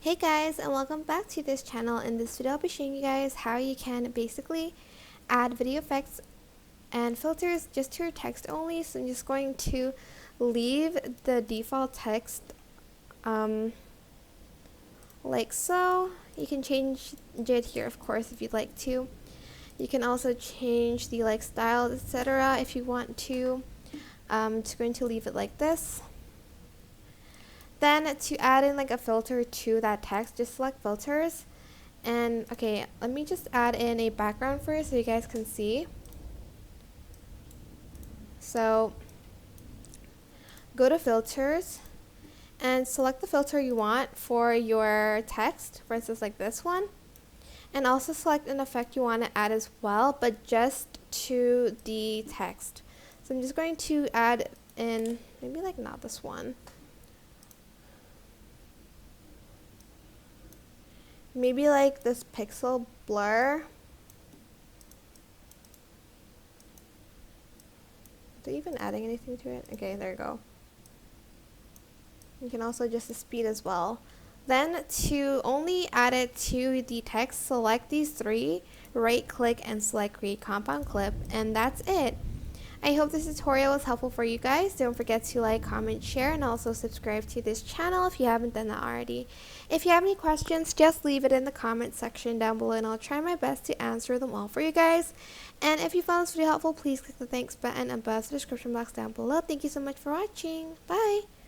Hey guys, and welcome back to this channel. In this video I'll be showing you guys how you can basically add video effects and filters just to your text only. So I'm just going to leave the default text like so. You can change it here of course if you'd like to. You can also change the style, etc. if you want to. I'm just going to leave it like this. Then to add in a filter to that text, just select filters. And okay, let me just add in a background first so you guys can see. So go to filters and select the filter you want for your text, for instance like this one. And also select an effect you want to add as well, but just to the text. So I'm just going to add in, maybe not this one. Maybe this pixel blur. Are they even adding anything to it? Okay, there you go. You can also adjust the speed as well. Then to only add it to the text, select these three, right click and select create compound clip, and that's it. I hope this tutorial was helpful for you guys. Don't forget to like, comment, share, and also subscribe to this channel if you haven't done that already. If you have any questions, just leave it in the comment section down below and I'll try my best to answer them all for you guys. And if you found this video helpful, please click the thanks button above the description box down below. Thank you so much for watching. Bye!